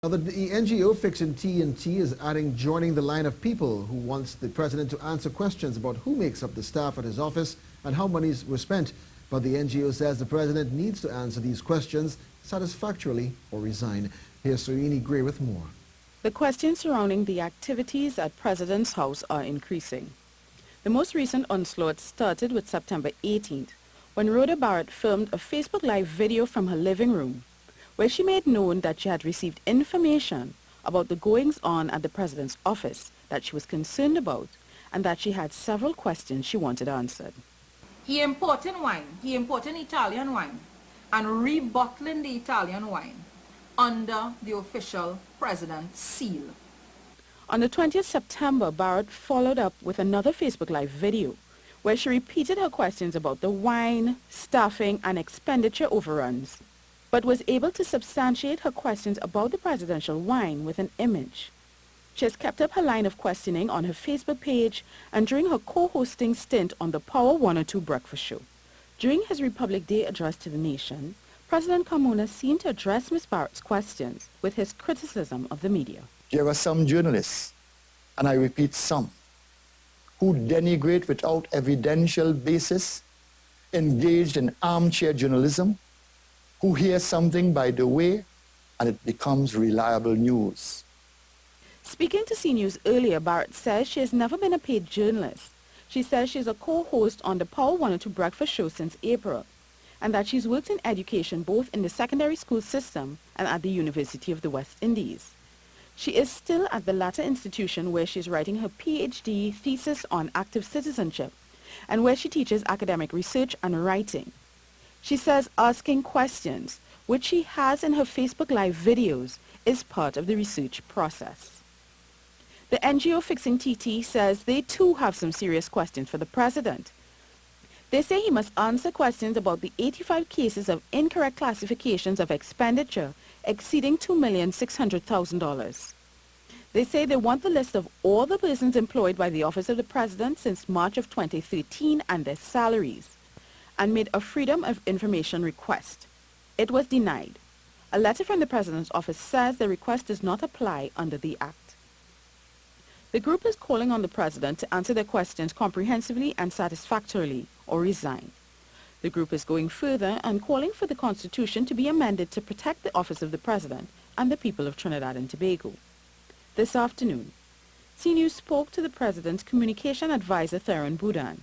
Now, the NGO Fixin TT is joining the line of people who wants the president to answer questions about who makes up the staff at his office and how monies were spent. But the NGO says the president needs to answer these questions satisfactorily or resign. Here's Serene Gray with more. The questions surrounding the activities at President's house are increasing. The most recent onslaught started with September 18th, when Rhoda Barrett filmed a Facebook Live video from her living room, where she made known that she had received information about the goings-on at the President's office that she was concerned about, and that she had several questions she wanted answered. He imported wine, he imported Italian wine, and rebottling the Italian wine under the official President's seal. On the 20th September, Barrett followed up with another Facebook Live video where she repeated her questions about the wine, staffing, and expenditure overruns, but was able to substantiate her questions about the presidential wine with an image. She has kept up her line of questioning on her Facebook page and during her co-hosting stint on the Power 102 breakfast show. During his Republic Day address to the nation, President Carmona seemed to address Ms. Barrett's questions with his criticism of the media. There are some journalists, and I repeat some, who denigrate without evidential basis, engaged in armchair journalism, who hear something by the way, and it becomes reliable news. Speaking to CNews earlier, Barrett says she has never been a paid journalist. She says she's a co-host on the Power 102 breakfast show since April, and that she's worked in education both in the secondary school system and at the University of the West Indies. She is still at the latter institution where she's writing her PhD thesis on active citizenship and where she teaches academic research and writing. She says asking questions, which she has in her Facebook Live videos, is part of the research process. The NGO Fixin TT says they too have some serious questions for the president. They say he must answer questions about the 85 cases of incorrect classifications of expenditure exceeding $2,600,000. They say they want the list of all the persons employed by the Office of the President since March of 2013 and their salaries, and made a Freedom of Information request. It was denied. A letter from the President's office says the request does not apply under the Act. The group is calling on the President to answer their questions comprehensively and satisfactorily or resign. The group is going further and calling for the Constitution to be amended to protect the office of the President and the people of Trinidad and Tobago. This afternoon, CNews spoke to the President's communication advisor, Theron Boudan,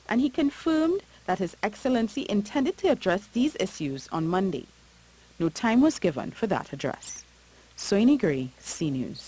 and he confirmed that His Excellency intended to address these issues on Monday. No time was given for that address. Serene Gray, CNews.